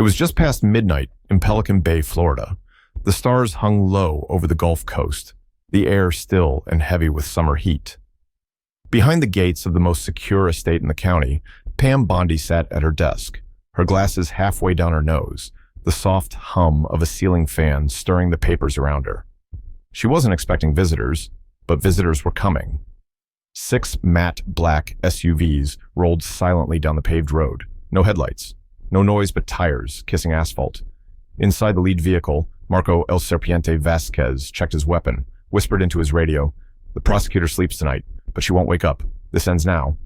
was just past midnight in Pelican Bay, Florida. The stars hung low over the Gulf Coast, the air still and heavy with summer heat. Behind the gates of the most secure estate in the county, Pam Bondi sat at her desk, her glasses halfway down her nose, the soft hum of a ceiling fan stirring the papers around her. She wasn't expecting visitors, but visitors were coming. 6 matte black SUVs rolled silently down the paved road. No headlights, no noise but tires kissing asphalt. Inside the lead vehicle, Marco El Serpiente Vasquez checked his weapon, whispered into his radio, "The prosecutor sleeps tonight, but she won't wake up. This ends now."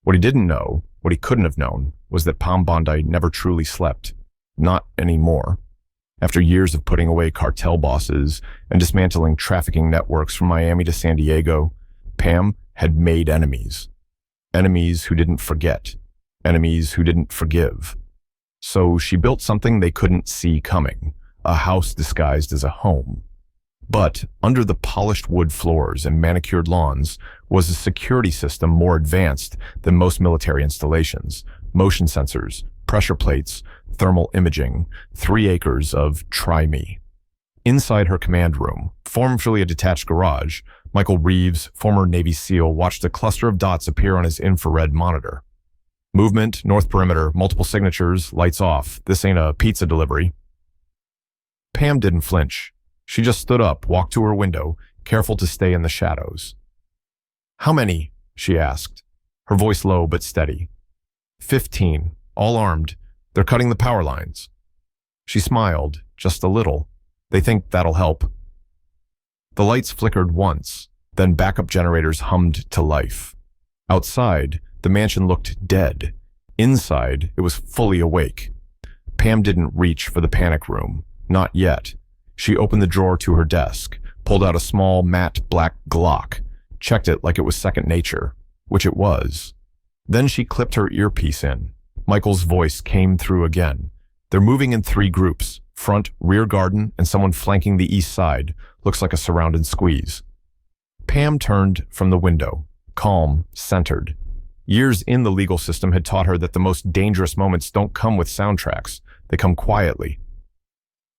What he didn't know, what he couldn't have known, was that Pam Bondi never truly slept. Not anymore. After years of putting away cartel bosses and dismantling trafficking networks from Miami to San Diego, Pam had made enemies. Enemies who didn't forget. Enemies who didn't forgive. So she built something they couldn't see coming, a house disguised as a home. But under the polished wood floors and manicured lawns was a security system more advanced than most military installations. Motion sensors, pressure plates, thermal imaging, 3 acres of try me. Inside her command room, formerly a detached garage, Michael Reeves, former Navy SEAL, watched a cluster of dots appear on his infrared monitor. Movement, north perimeter, multiple signatures, lights off. This ain't a pizza delivery. Pam didn't flinch. She just stood up, walked to her window, careful to stay in the shadows. "How many?" she asked, her voice low but steady. 15, all armed. They're cutting the power lines." She smiled, just a little. "They think that'll help." The lights flickered once, then backup generators hummed to life. Outside, the mansion looked dead. Inside, it was fully awake. Pam didn't reach for the panic room. Not yet. She opened the drawer to her desk, pulled out a small matte black Glock, checked it like it was second nature, which it was. Then she clipped her earpiece in. Michael's voice came through again. "They're moving in 3 groups, front, rear garden, and someone flanking the east side. Looks like a surround and squeeze." Pam turned from the window, calm, centered. Years in the legal system had taught her that the most dangerous moments don't come with soundtracks. They come quietly.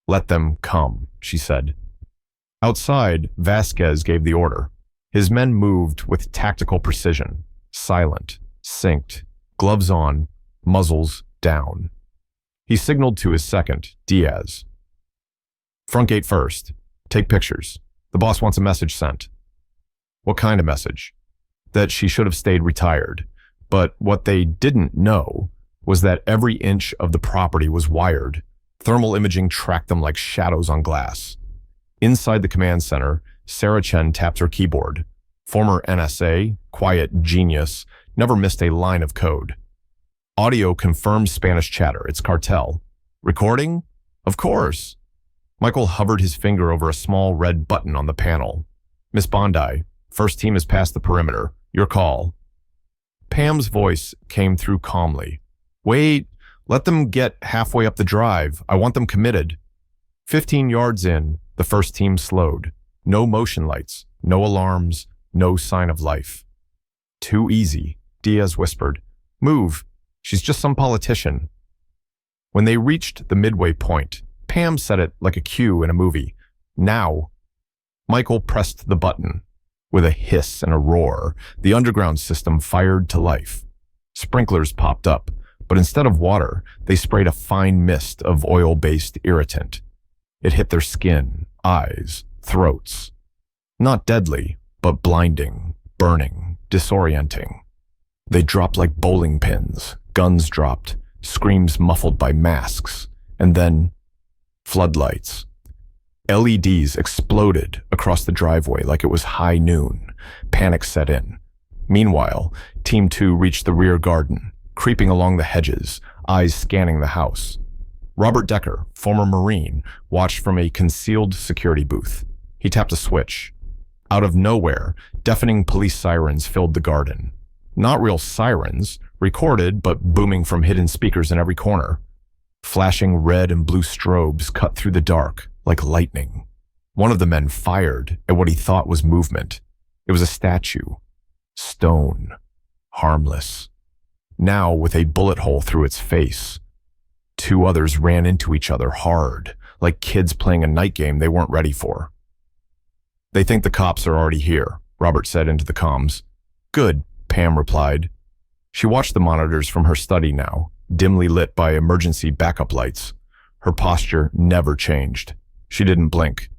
"Let them come," she said. Outside, Vasquez gave the order. His men moved with tactical precision, silent, synced, gloves on, muzzles down. He signaled to his second, Diaz. "Front gate first. Take pictures. The boss wants a message sent." What kind of message? That she should have stayed retired. But what they didn't know was that every inch of the property was wired. Thermal imaging tracked them like shadows on glass. Inside the command center, Sarah Chen tapped her keyboard. Former NSA, quiet genius, never missed a line of code. Audio confirmed Spanish chatter. It's Cartel. Recording? Of course. Michael hovered his finger over a small red button on the panel. "Miss Bondi, first team has passed the perimeter. Your call." Pam's voice came through calmly. "Wait, let them get halfway up the drive. I want them committed." 15 yards in, the first team slowed. No motion lights, no alarms, no sign of life. "Too easy," Diaz whispered. "Move. She's just some politician." When they reached the midway point, Pam said it like a cue in a movie. "Now." Michael pressed the button. With a hiss and a roar, the underground system fired to life. Sprinklers popped up, but instead of water, they sprayed a fine mist of oil-based irritant. It hit their skin, eyes, throats. Not deadly, but blinding, burning, disorienting. They dropped like bowling pins, guns dropped, screams muffled by masks, and then floodlights. LEDs exploded across the driveway like it was high noon. Panic set in. Meanwhile, Team 2 reached the rear garden, creeping along the hedges, eyes scanning the house. Robert Decker, former Marine, watched from a concealed security booth. He tapped a switch. Out of nowhere, deafening police sirens filled the garden. Not real sirens, recorded but booming from hidden speakers in every corner. Flashing red and blue strobes cut through the dark like lightning. One of the men fired at what he thought was movement. It was a statue. Stone. Harmless. Now with a bullet hole through its face. Two others ran into each other hard, like kids playing a night game they weren't ready for. "They think the cops are already here," Robert said into the comms. "Good," Pam replied. She watched the monitors from her study now, dimly lit by emergency backup lights. Her posture never changed. She didn't blink.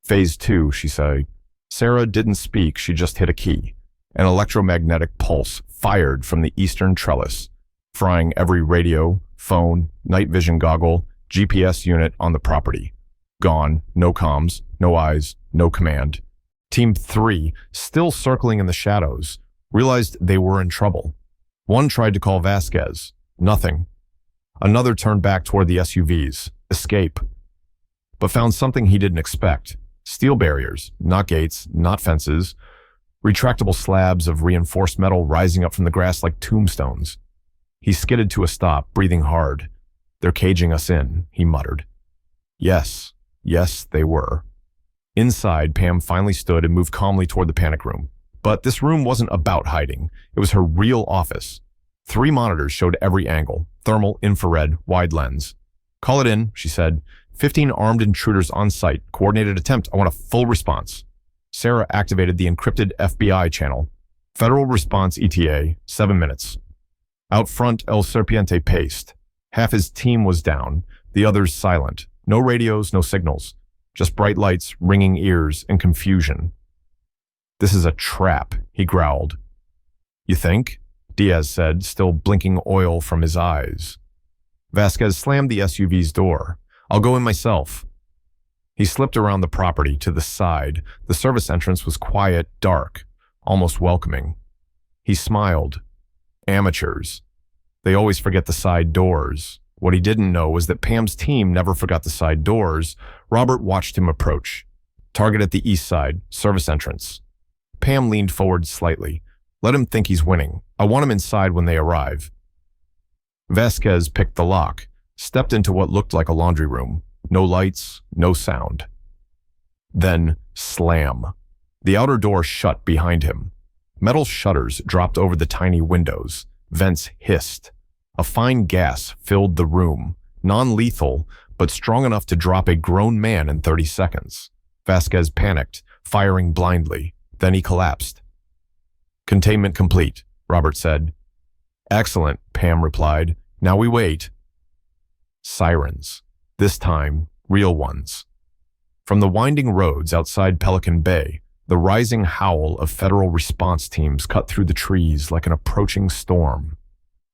"Phase 2, she said. Sarah didn't speak, she just hit a key. An electromagnetic pulse fired from the eastern trellis, frying every radio, phone, night vision goggle, GPS unit on the property. Gone, no comms, no eyes, no command. Team 3, still circling in the shadows, realized they were in trouble. One tried to call Vasquez. Nothing. Another turned back toward the SUVs. Escape. But found something he didn't expect. Steel barriers, not gates, not fences. Retractable slabs of reinforced metal rising up from the grass like tombstones. He skidded to a stop, breathing hard. "They're caging us in," he muttered. Yes, they were. Inside, Pam finally stood and moved calmly toward the panic room. But this room wasn't about hiding. It was her real office. 3 monitors showed every angle: thermal, infrared, wide lens. "Call it in," she said. 15 armed intruders on site. Coordinated attempt. I want a full response. Sarah activated the encrypted FBI channel. Federal response ETA, 7 minutes. Out front, El Serpiente paced. Half his team was down, the others silent. No radios, no signals. Just bright lights, ringing ears, and confusion. "This is a trap," he growled. "You think?" Diaz said, still blinking oil from his eyes. Vasquez slammed the SUV's door. "I'll go in myself." He slipped around the property to the side. The service entrance was quiet, dark, almost welcoming. He smiled. Amateurs. They always forget the side doors. What he didn't know was that Pam's team never forgot the side doors. Robert watched him approach. Target at the east side, service entrance. Pam leaned forward slightly. "Let him think he's winning. I want him inside when they arrive." Vasquez picked the lock, stepped into what looked like a laundry room. No lights, no sound. Then, slam. The outer door shut behind him. Metal shutters dropped over the tiny windows. Vents hissed. A fine gas filled the room, non-lethal, but strong enough to drop a grown man in 30 seconds. Vasquez panicked, firing blindly. Then he collapsed. "Containment complete," Robert said. "Excellent," Pam replied. "Now we wait." Sirens. This time, real ones. From the winding roads outside Pelican Bay, the rising howl of federal response teams cut through the trees like an approaching storm.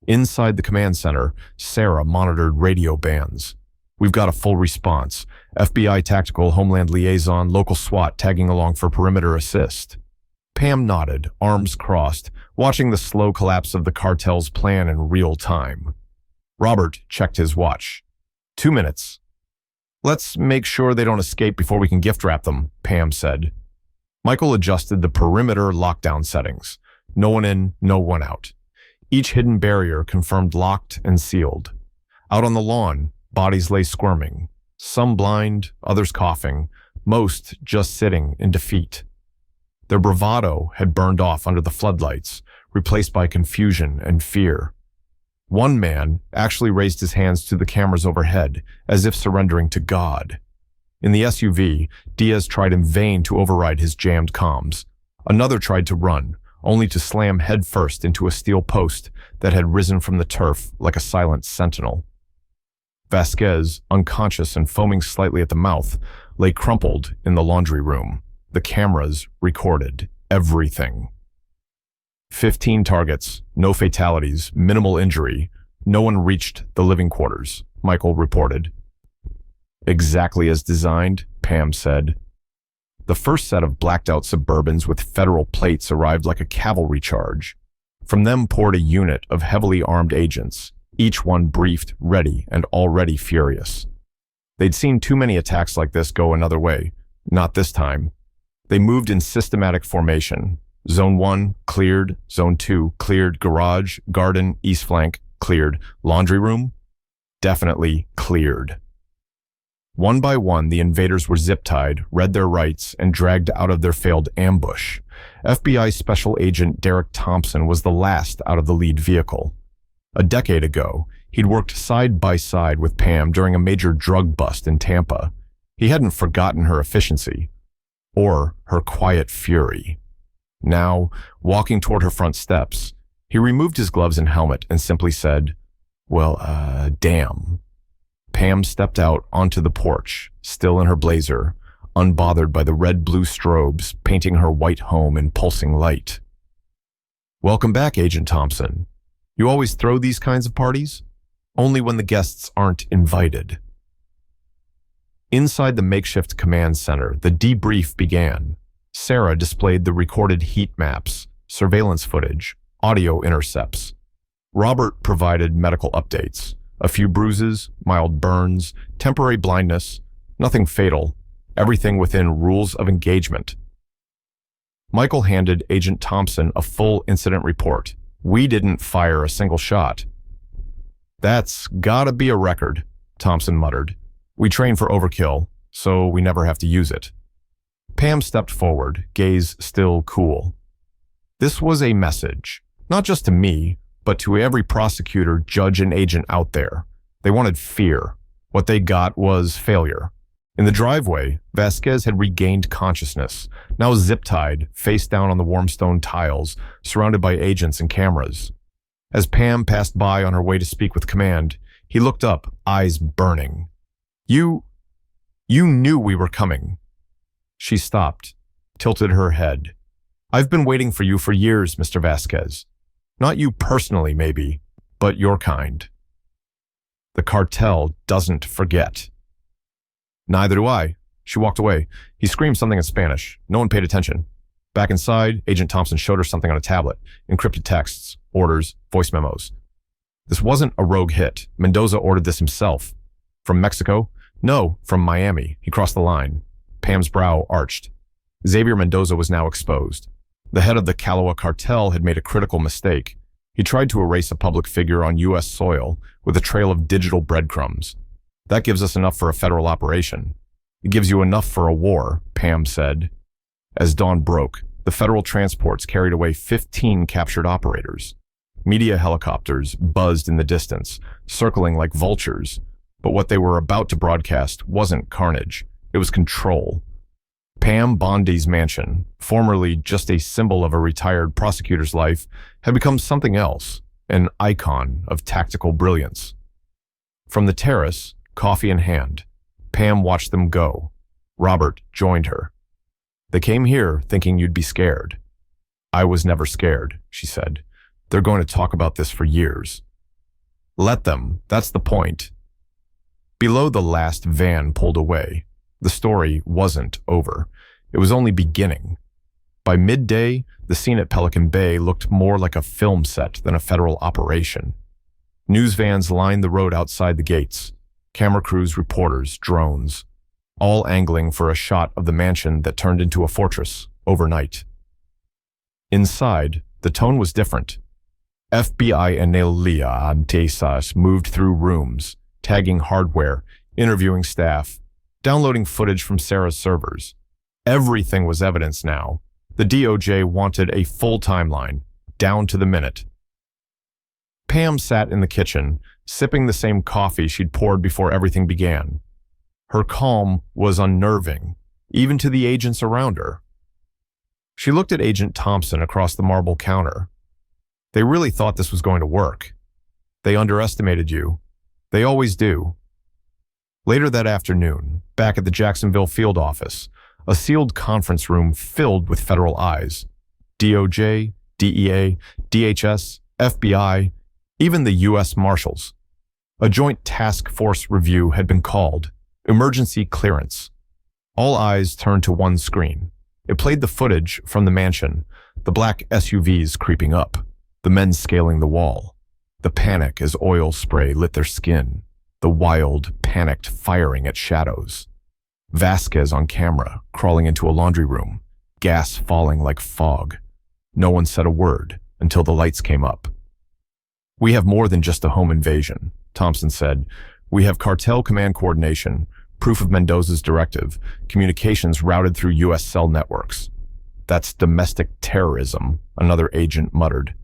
Inside the command center, Sarah monitored radio bands. "We've got a full response. FBI Tactical, Homeland Liaison, local SWAT tagging along for perimeter assist." Pam nodded, arms crossed, watching the slow collapse of the cartel's plan in real time. Robert checked his watch. 2 minutes. "Let's make sure they don't escape before we can gift wrap them," Pam said. Michael adjusted the perimeter lockdown settings. No one in, no one out. Each hidden barrier confirmed locked and sealed. Out on the lawn, bodies lay squirming. Some blind, others coughing, most just sitting in defeat. Their bravado had burned off under the floodlights, replaced by confusion and fear. One man actually raised his hands to the cameras overhead, as if surrendering to God. In the SUV, Diaz tried in vain to override his jammed comms. Another tried to run, only to slam headfirst into a steel post that had risen from the turf like a silent sentinel. Vasquez, unconscious and foaming slightly at the mouth, lay crumpled in the laundry room. The cameras recorded everything. 15 targets, no fatalities, minimal injury. No one reached the living quarters, Michael reported. "Exactly as designed," Pam said. The first set of blacked-out Suburbans with federal plates arrived like a cavalry charge. From them poured a unit of heavily armed agents, each one briefed, ready, and already furious. They'd seen too many attacks like this go another way. Not this time. They moved in systematic formation. Zone 1, cleared. Zone 2, cleared. Garage, garden, east flank, cleared. Laundry room? Definitely cleared. One by one, the invaders were zip-tied, read their rights, and dragged out of their failed ambush. FBI Special Agent Derek Thompson was the last out of the lead vehicle. A decade ago, He'd worked side by side with Pam during a major drug bust in Tampa. He hadn't forgotten her efficiency or her quiet fury. Now, walking toward her front steps, he removed his gloves and helmet and simply said, "Well, damn." Pam stepped out onto the porch, still in her blazer, unbothered by the red-blue strobes painting her white home in pulsing light. "Welcome back, Agent Thompson. You always throw these kinds of parties? Only when the guests aren't invited." Inside the makeshift command center, the debrief began. Sarah displayed the recorded heat maps, surveillance footage, audio intercepts. Robert provided medical updates. A few bruises, mild burns, temporary blindness, nothing fatal, everything within rules of engagement. Michael handed Agent Thompson a full incident report. "We didn't fire a single shot." "That's gotta be a record," Thompson muttered. "We train for overkill, so we never have to use it." Pam stepped forward, gaze still cool. "This was a message, not just to me, but to every prosecutor, judge, and agent out there. They wanted fear. What they got was failure." In the driveway, Vasquez had regained consciousness, now zip-tied, face down on the warm stone tiles, surrounded by agents and cameras. As Pam passed by on her way to speak with command, he looked up, eyes burning. You knew we were coming." She stopped, tilted her head. "I've been waiting for you for years, Mr. Vasquez. Not you personally, maybe, but your kind. The cartel doesn't forget." "Neither do I." She walked away. He screamed something in Spanish. No one paid attention. Back inside, Agent Thompson showed her something on a tablet. Encrypted texts, orders, voice memos. This wasn't a rogue hit. Mendoza ordered this himself. From Mexico? No, from Miami. He crossed the line. Pam's brow arched. Xavier Mendoza was now exposed. The head of the Caloa cartel had made a critical mistake. He tried to erase a public figure on U.S. soil with a trail of digital breadcrumbs. "That gives us enough for a federal operation." "It gives you enough for a war," Pam said. As dawn broke, the federal transports carried away 15 captured operators. Media helicopters buzzed in the distance, circling like vultures. But what they were about to broadcast wasn't carnage. It was control. Pam Bondi's mansion, formerly just a symbol of a retired prosecutor's life, had become something else, an icon of tactical brilliance. From the terrace, coffee in hand, Pam watched them go. Robert joined her. "They came here thinking you'd be scared." "I was never scared," she said. "They're going to talk about this for years." "Let them. That's the point." Below, the last van pulled away. The story wasn't over. It was only beginning. By midday, the scene at Pelican Bay looked more like a film set than a federal operation. News vans lined the road outside the gates. Camera crews, reporters, drones, all angling for a shot of the mansion that turned into a fortress overnight. Inside, the tone was different. FBI analistas moved through rooms, tagging hardware, interviewing staff, downloading footage from Sarah's servers. Everything was evidence now. The DOJ wanted a full timeline, down to the minute. Pam sat in the kitchen, sipping the same coffee she'd poured before everything began. Her calm was unnerving, even to the agents around her. She looked at Agent Thompson across the marble counter. "They really thought this was going to work. They underestimated you. They always do." Later that afternoon, back at the Jacksonville field office, a sealed conference room filled with federal eyes. DOJ, DEA, DHS, FBI, even the U.S. Marshals. A joint task force review had been called. Emergency clearance. All eyes turned to one screen. It played the footage from the mansion, the black SUVs creeping up, the men scaling the wall, the panic as oil spray lit their skin, the wild, panicked firing at shadows. Vasquez on camera, crawling into a laundry room, gas falling like fog. No one said a word until the lights came up. "We have more than just a home invasion," Thompson said. "We have cartel command coordination, proof of Mendoza's directive, communications routed through U.S. cell networks." "That's domestic terrorism," another agent muttered.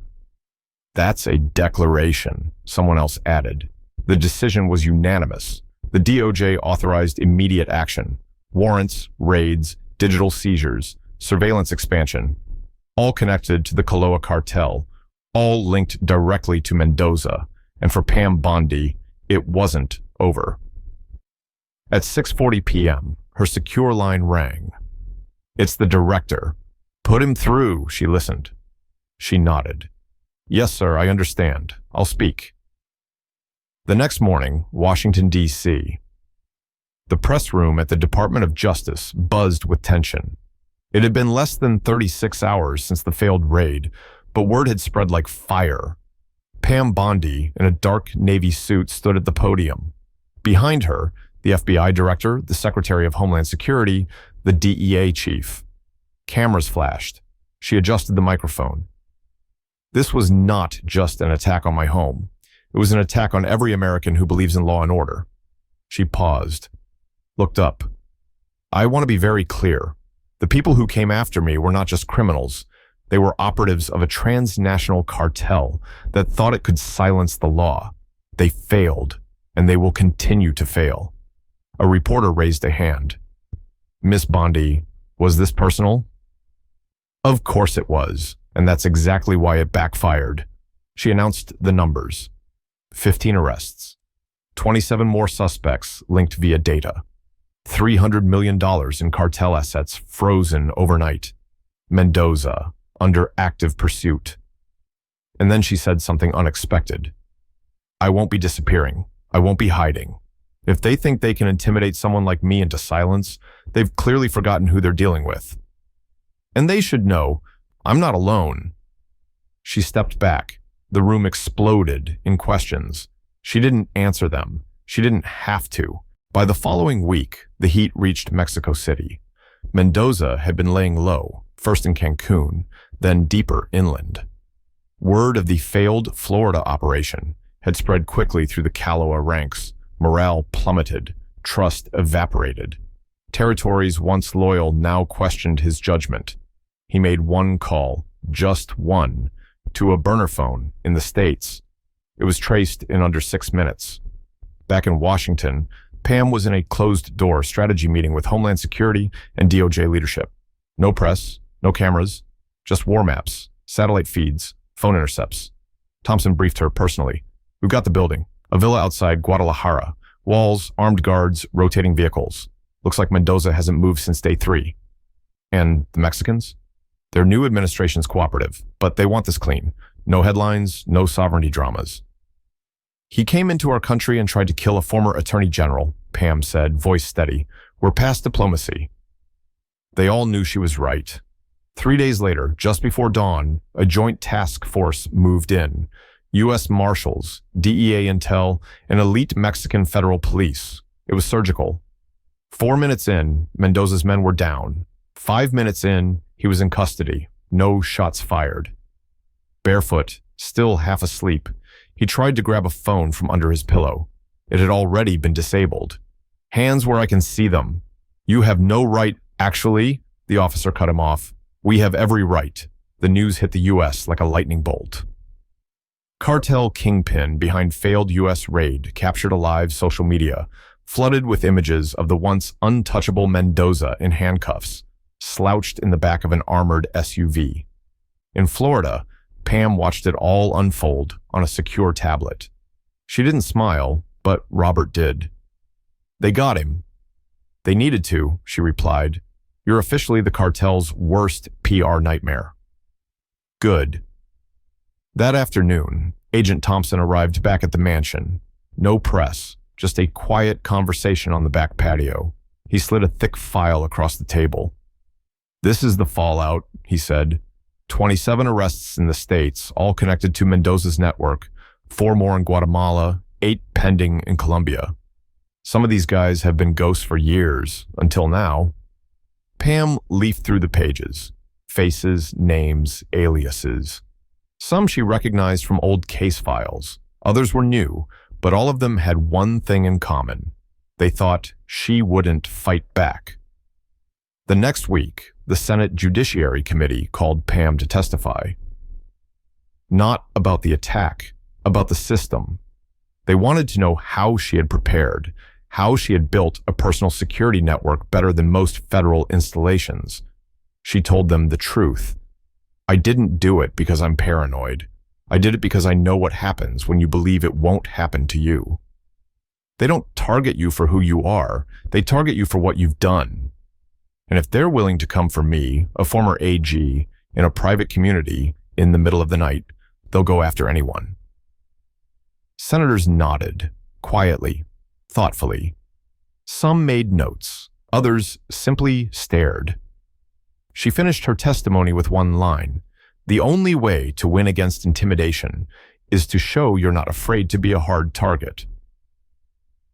"That's a declaration," someone else added. The decision was unanimous. The DOJ authorized immediate action. Warrants, raids, digital seizures, surveillance expansion, all connected to the Kaloa cartel, all linked directly to Mendoza, and for Pam Bondi, it wasn't over. At 6:40 p.m., her secure line rang. "It's the director. Put him through," she listened. She nodded. "Yes, sir, I understand. I'll speak." The next morning, Washington, D.C. The press room at the Department of Justice buzzed with tension. It had been less than 36 hours since the failed raid, but word had spread like fire. Pam Bondi, in a dark navy suit, stood at the podium. Behind her, the FBI director, the Secretary of Homeland Security, the DEA chief. Cameras flashed. She adjusted the microphone. "This was not just an attack on my home. It was an attack on every American who believes in law and order." She paused, looked up. "I want to be very clear. The people who came after me were not just criminals. They were operatives of a transnational cartel that thought it could silence the law. They failed, and they will continue to fail." A reporter raised a hand. "Miss Bondi, was this personal?" Of course it was, and that's exactly why it backfired. She announced the numbers. 15 arrests. 27 more suspects linked via data. $300 million in cartel assets frozen overnight. Mendoza, under active pursuit. And then she said something unexpected. "I won't be disappearing. I won't be hiding. If they think they can intimidate someone like me into silence, they've clearly forgotten who they're dealing with. And they should know, I'm not alone." She stepped back. The room exploded in questions. She didn't answer them. She didn't have to. By the following week, the heat reached Mexico City. Mendoza had been laying low, first in Cancun, then deeper inland. Word of the failed Florida operation had spread quickly through the Kaloa ranks. Morale plummeted. Trust evaporated. Territories once loyal now questioned his judgment. He made one call, just one, to a burner phone in the States. It was traced in under 6 minutes. Back in Washington, Pam was in a closed-door strategy meeting with Homeland Security and DOJ leadership. No press, no cameras, just war maps, satellite feeds, phone intercepts. Thompson briefed her personally. "We've got the building. A villa outside Guadalajara. Walls, armed guards, rotating vehicles. Looks like Mendoza hasn't moved since day 3. And the Mexicans? Their new administration's cooperative, but they want this clean. No headlines, no sovereignty dramas." "He came into our country and tried to kill a former attorney general," Pam said, voice steady. "We're past diplomacy." They all knew she was right. 3 days later, just before dawn, a joint task force moved in. U.S. Marshals, DEA intel, and elite Mexican federal police. It was surgical. 4 minutes in, Mendoza's men were down. 5 minutes in, he was in custody. No shots fired. Barefoot, still half asleep, he tried to grab a phone from under his pillow. It had already been disabled. "Hands where I can see them. You have no right." "Actually," the officer cut him off, "we have every right." The news hit the U.S. like a lightning bolt. Cartel kingpin behind failed U.S. raid captured alive social media, flooded with images of the once untouchable Mendoza in handcuffs, slouched in the back of an armored SUV. In Florida, Pam watched it all unfold on a secure tablet. She didn't smile, but Robert did. "They got him." "They needed to," she replied. "You're officially the cartel's worst PR nightmare." "Good." That afternoon, Agent Thompson arrived back at the mansion. No press, just a quiet conversation on the back patio. He slid a thick file across the table. "This is the fallout," he said. 27 arrests in the States, all connected to Mendoza's network, 4 more in Guatemala, 8 pending in Colombia. Some of these guys have been ghosts for years, until now. Pam leafed through the pages. Faces, names, aliases. Some she recognized from old case files. Others were new, but all of them had one thing in common. They thought she wouldn't fight back. The next week, the Senate Judiciary Committee called Pam to testify. Not about the attack, about the system. They wanted to know how she had prepared, how she had built a personal security network better than most federal installations. She told them the truth. I didn't do it because I'm paranoid. I did it because I know what happens when you believe it won't happen to you. They don't target you for who you are. They target you for what you've done. And if they're willing to come for me, a former AG, in a private community in the middle of the night, they'll go after anyone. Senators nodded, quietly, thoughtfully. Some made notes. Others simply stared. She finished her testimony with one line. The only way to win against intimidation is to show you're not afraid to be a hard target.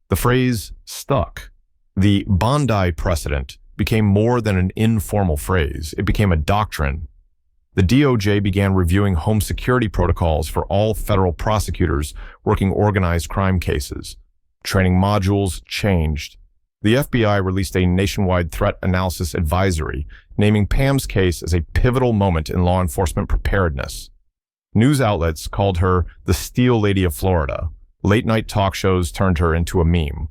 The phrase stuck. The Bondi precedent became more than an informal phrase. It became a doctrine. The DOJ began reviewing home security protocols for all federal prosecutors working organized crime cases. Training modules changed. The FBI released a nationwide threat analysis advisory, naming Pam's case as a pivotal moment in law enforcement preparedness. News outlets called her the Steel Lady of Florida. Late-night talk shows turned her into a meme.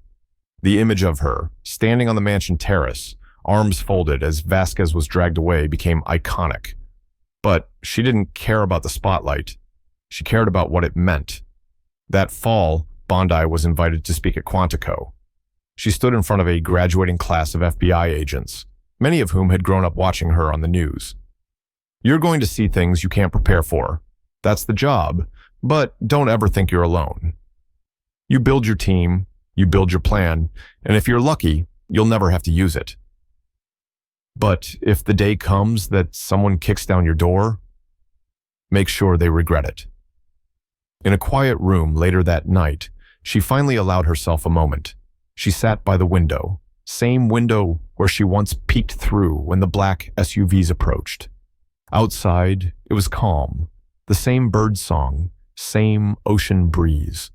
The image of her, standing on the mansion terrace, arms folded as Vasquez was dragged away, became iconic. But she didn't care about the spotlight. She cared about what it meant. That fall, Bondi was invited to speak at Quantico. She stood in front of a graduating class of FBI agents, many of whom had grown up watching her on the news. You're going to see things you can't prepare for. That's the job, but don't ever think you're alone. You build your team, you build your plan, and if you're lucky, you'll never have to use it. But if the day comes that someone kicks down your door, make sure they regret it. In a quiet room later that night, she finally allowed herself a moment. She sat by the window, same window where she once peeked through when the black SUVs approached. Outside, it was calm, the same bird song, same ocean breeze.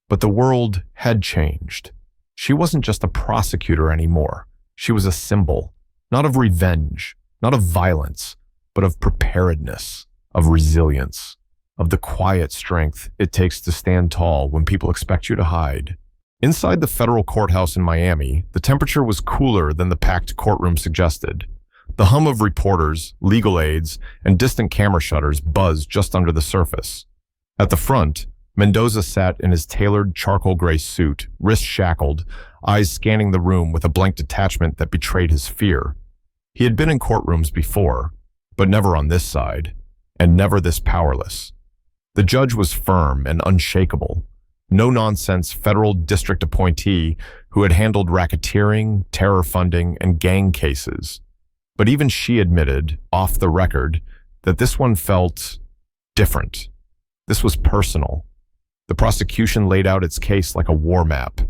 But the world had changed. She wasn't just a prosecutor anymore. She was a symbol, not of revenge, not of violence, but of preparedness, of resilience, of the quiet strength it takes to stand tall when people expect you to hide. Inside the federal courthouse in Miami, the temperature was cooler than the packed courtroom suggested. The hum of reporters, legal aides, and distant camera shutters buzzed just under the surface. At the front, Mendoza sat in his tailored charcoal gray suit, wrists shackled, eyes scanning the room with a blank detachment that betrayed his fear. He had been in courtrooms before, but never on this side, and never this powerless. The judge was firm and unshakable, no-nonsense federal district appointee who had handled racketeering, terror funding, and gang cases. But even she admitted, off the record, that this one felt different. This was personal. The prosecution laid out its case like a war map.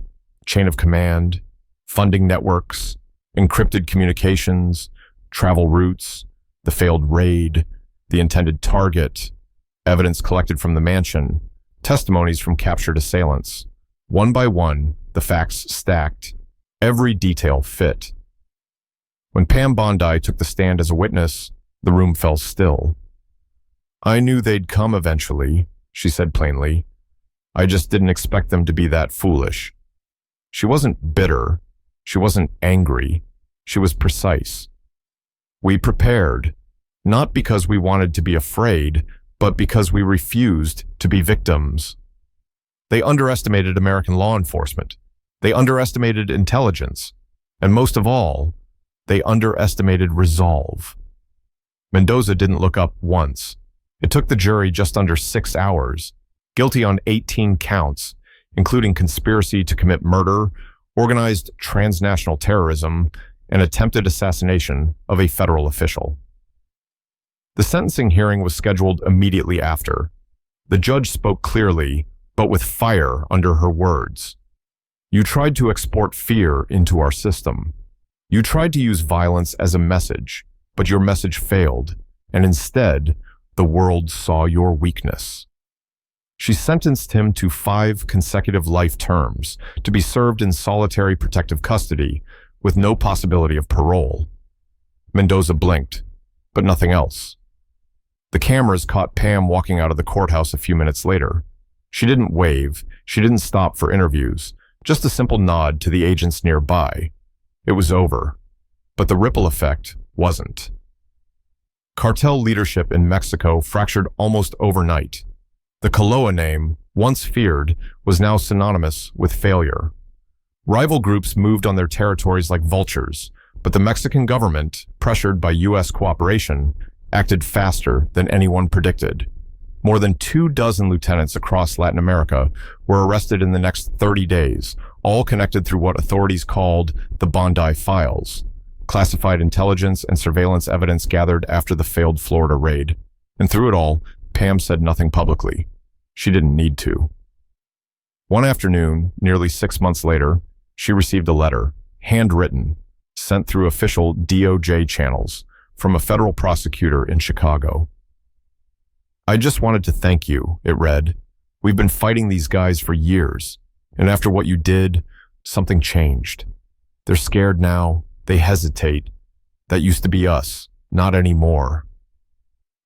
Chain of command, funding networks, encrypted communications, travel routes, the failed raid, the intended target, evidence collected from the mansion, testimonies from captured assailants. One by one, the facts stacked. Every detail fit. When Pam Bondi took the stand as a witness, the room fell still. "I knew they'd come eventually," she said plainly. "I just didn't expect them to be that foolish." She wasn't bitter. She wasn't angry. She was precise. "We prepared, not because we wanted to be afraid, but because we refused to be victims." They underestimated American law enforcement. They underestimated intelligence. And most of all, they underestimated resolve. Mendoza didn't look up once. It took the jury just under 6 hours, guilty on 18 counts, including conspiracy to commit murder, organized transnational terrorism, and attempted assassination of a federal official. The sentencing hearing was scheduled immediately after. The judge spoke clearly, but with fire under her words. "You tried to export fear into our system. You tried to use violence as a message, but your message failed, and instead, the world saw your weakness." She sentenced him to 5 consecutive life terms to be served in solitary protective custody with no possibility of parole. Mendoza blinked, but nothing else. The cameras caught Pam walking out of the courthouse a few minutes later. She didn't wave. She didn't stop for interviews, just a simple nod to the agents nearby. It was over. But the ripple effect wasn't. Cartel leadership in Mexico fractured almost overnight. The Kaloa name, once feared, was now synonymous with failure. Rival groups moved on their territories like vultures, but the Mexican government, pressured by U.S. cooperation, acted faster than anyone predicted. More than 24 lieutenants across Latin America were arrested in the next 30 days, all connected through what authorities called the Bondi Files, classified intelligence and surveillance evidence gathered after the failed Florida raid. And through it all, Pam said nothing publicly. She didn't need to. One afternoon, nearly 6 months later, she received a letter, handwritten, sent through official DOJ channels from a federal prosecutor in Chicago. "I just wanted to thank you," it read. "We've been fighting these guys for years, and after what you did, something changed. They're scared now, they hesitate. That used to be us, not anymore."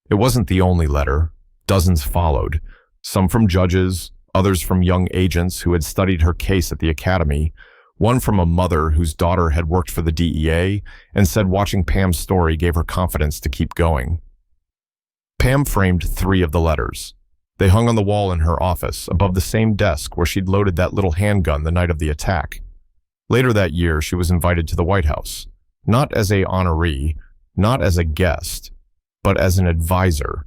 It wasn't the only letter. Dozens followed, some from judges, others from young agents who had studied her case at the academy, one from a mother whose daughter had worked for the DEA and said watching Pam's story gave her confidence to keep going. Pam framed 3 of the letters. They hung on the wall in her office, above the same desk where she'd loaded that little handgun the night of the attack. Later that year, she was invited to the White House, not as a honoree, not as a guest, but as an advisor.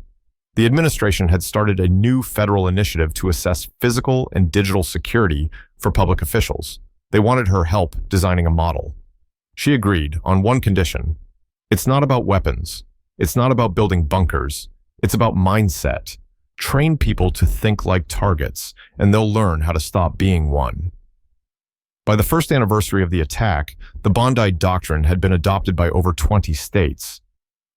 The administration had started a new federal initiative to assess physical and digital security for public officials. They wanted her help designing a model. She agreed on one condition. It's not about weapons. It's not about building bunkers. It's about mindset. Train people to think like targets, and they'll learn how to stop being one. By the first anniversary of the attack, the Bondi Doctrine had been adopted by over 20 states.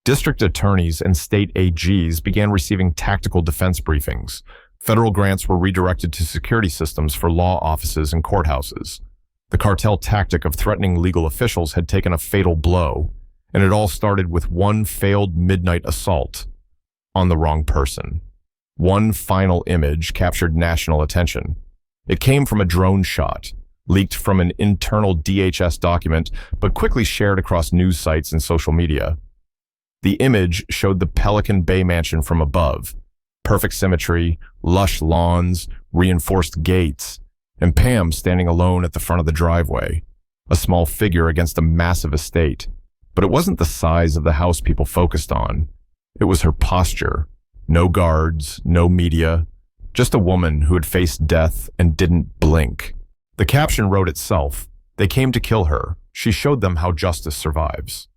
District attorneys and state AGs began receiving tactical defense briefings. Federal grants were redirected to security systems for law offices and courthouses. The cartel tactic of threatening legal officials had taken a fatal blow, and it all started with one failed midnight assault on the wrong person. One final image captured national attention. It came from a drone shot, leaked from an internal DHS document, but quickly shared across news sites and social media. The image showed the Pelican Bay mansion from above. Perfect symmetry, lush lawns, reinforced gates, and Pam standing alone at the front of the driveway, a small figure against a massive estate. But it wasn't the size of the house people focused on. It was her posture. No guards, no media, just a woman who had faced death and didn't blink. The caption wrote itself. They came to kill her. She showed them how justice survives.